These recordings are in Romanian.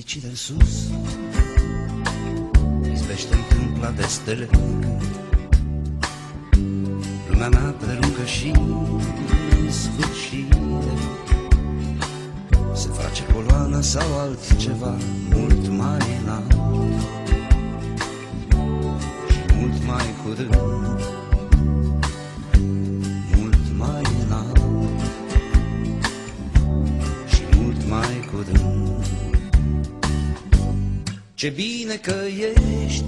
fericire în sus, izbește-n câmpla de stele. Lumea mea prelungă și sfârșire, se face coloană sau altceva mult mai înalt și mult mai curând, mult mai înalt și mult mai curând. Ce bine că ești,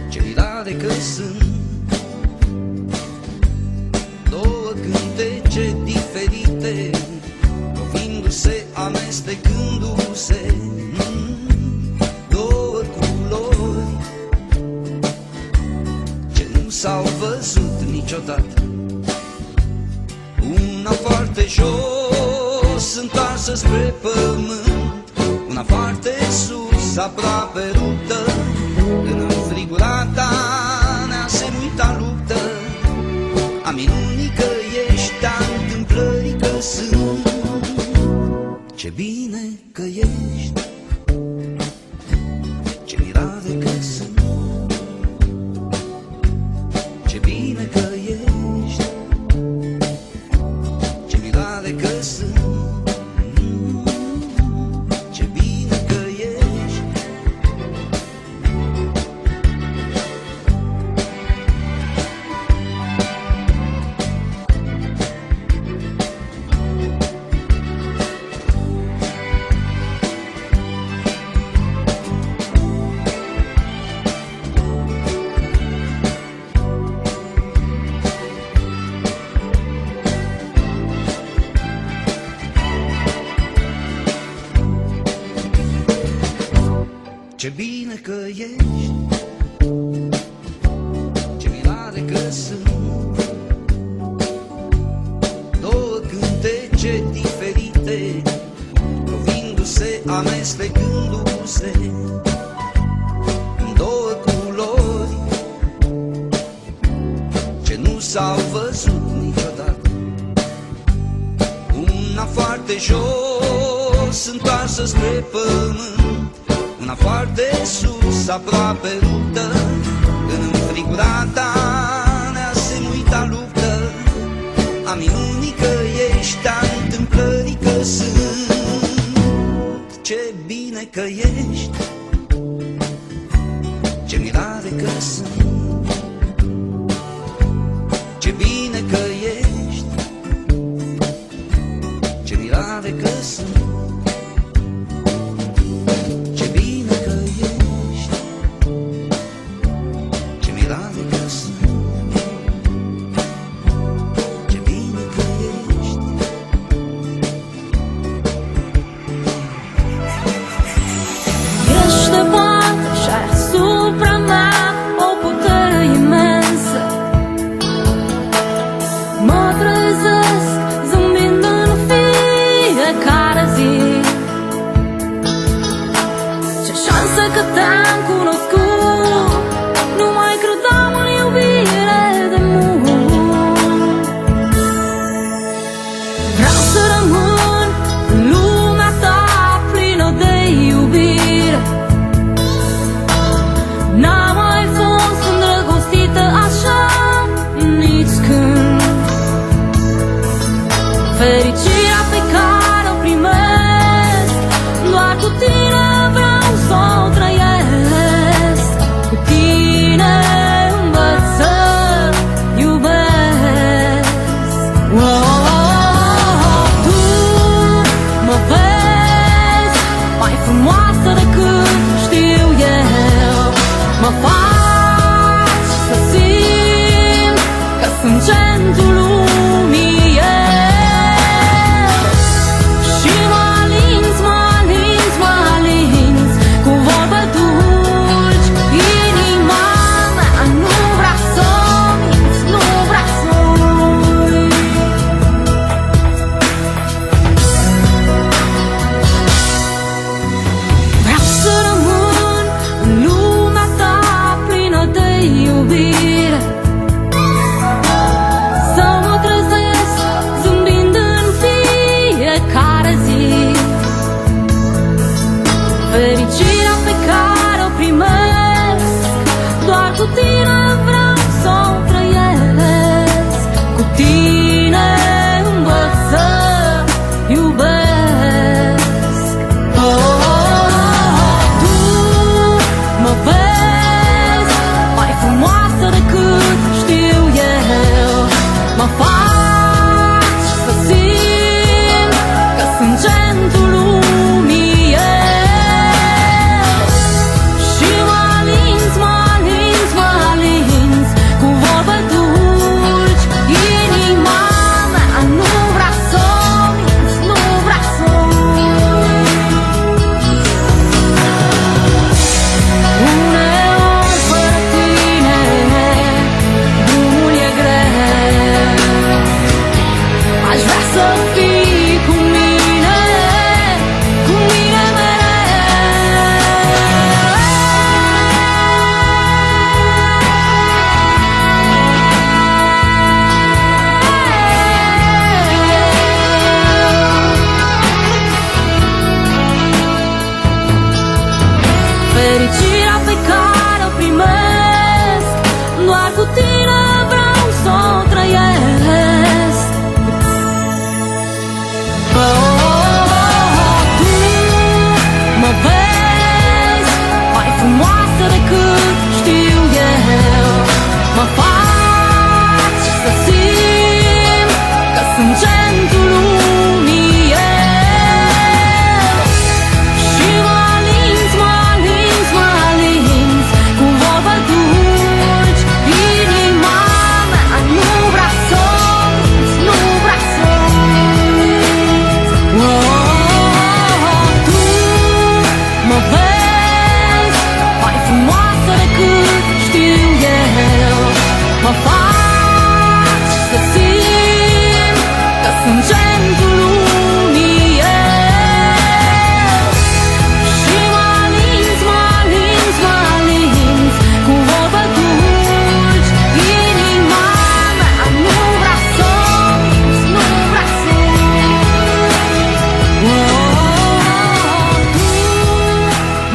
ce mirare că sunt două cântece diferite, lovindu-se, amestecându-se, două culori ce nu s-au văzut niciodată. Una foarte jos, întoarsă spre pământ, una foarte sus, aproape ruptă, în înfrigurata neasemuita luptă a minunii că ești, a întâmplării că sunt. Ce bine că ești, ce mirare că sunt, ce bine că ești, ce mirare că sunt. Ce bine că ești, ce bine că ești, ce mirare că sunt două cântece diferite, lovindu-se, amestecându-se în două culori ce nu s-au văzut niciodată. Una foarte jos, întoarsă spre pământ, una foarte sus, aproape ruptă, în înfrigurata neasemuita luptă a minunii că ești, a întâmplării că sunt. Ce bine că ești, ce mirare că sunt, ce bine că ești, ce mirare că sunt. Că te-am cunoscut, nu mai credeam în iubire de mult. Vreau să rămân în lumea ta plină de iubire. N-am mai fost îndrăgostită așa nici când. Fericirea pe care o primesc doar cu tine vreau să o trăiesc. Cu tine învăț să iubesc. Tu mă vezi mai frumoasă decât știu eu. Mă faci să simt că sunt centrul lumii eu. Și mă alinți, mă alinți, mă alinți să fii cu mine mereu. Fericirea pe care o primesc, doar cu tine vreau să o trăiesc. Tu mă vezi mai frumoasă decât știu eu. Mă faci să simt că sunt centrul lumii eu. Și mă alinți cu vorbe dulci inima mea. Nu vrea să uiți, nu vrea să uiți. Tu mă vezi mai frumoasă decât știu eu. Mă faci să simt că sunt centrul lumii eu. Și mă alinți cu vorbe dulci inima mea. Nu vrea să uiți, nu vrea să uiți. Tu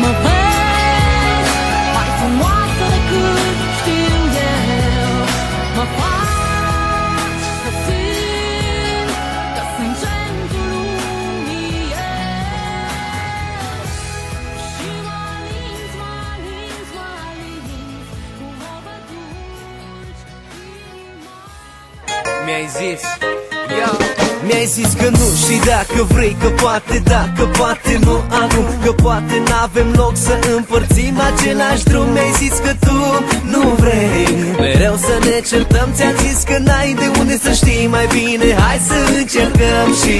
mă vezi mai frumoasă decât știu eu. Mă faci să simt că sunt centrul lumii eu. Și mă alinți cu vorbe dulci inima mea. Mi-ai zis, mi-ai zis că nu și dacă vrei, că poate da, că poate nu acum, că poate n-avem loc să împărțim același drum. Mi-ai zis că tu nu vrei mereu să ne certăm. Ți-am zis că n-ai de unde să știi mai bine. Hai să încercăm și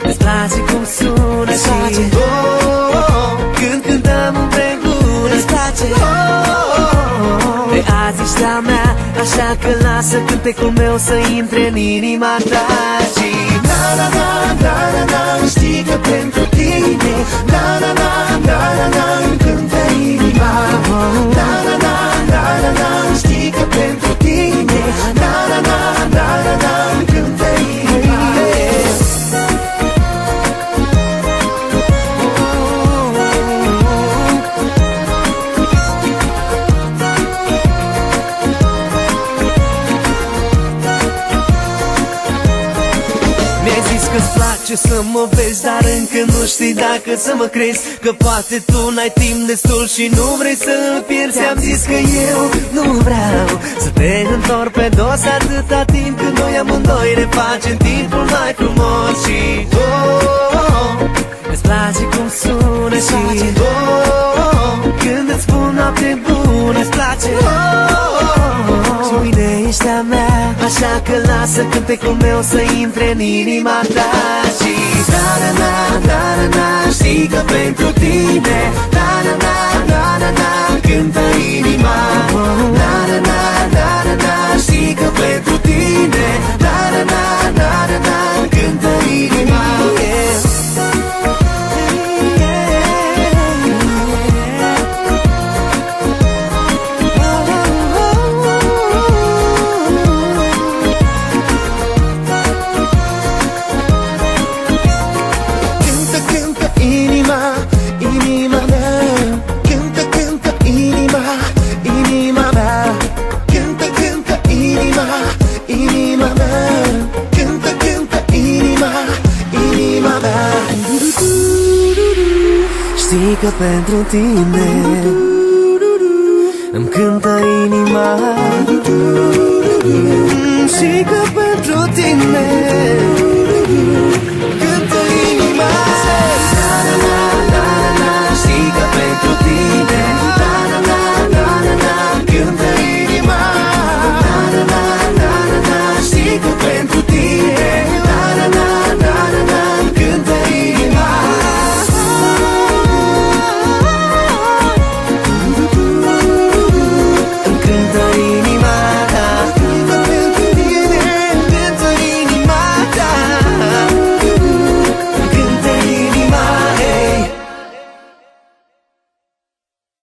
îți place cum sună și când cântăm împreună. Îți place de azi ești a mea, așa că lasă cântecul meu să intre în inima ta. Și na-na-na-na-na-na, știi că pentru tine na-na-na-na-na-na îmi cântă inima. Na-na-na-na-na-na, știi că pentru tine na-na-na-na-na îmi cântă inima. Că-ți place să mă vezi, dar încă nu știi dacă să mă crezi. Că poate tu n-ai timp destul și nu vrei să-l pierzi. Am zis că eu nu vreau să te întorc pe dos atâta timp cât noi amândoi ne facem timpul mai frumos. Și îți place cum sună și când îți spun noapte bună. Îți place și mâine ești a mea, așa că lasă cântecul meu să intre în inima ta. Și na-na-na-na-na, știi că pentru tine na-na-na-na-na cântă inima. Na-na-na-na-na, știi că pentru tine na-na-na-na-na cântă inima. Știi că pentru tine îmi cântă inima. Știi că pentru tine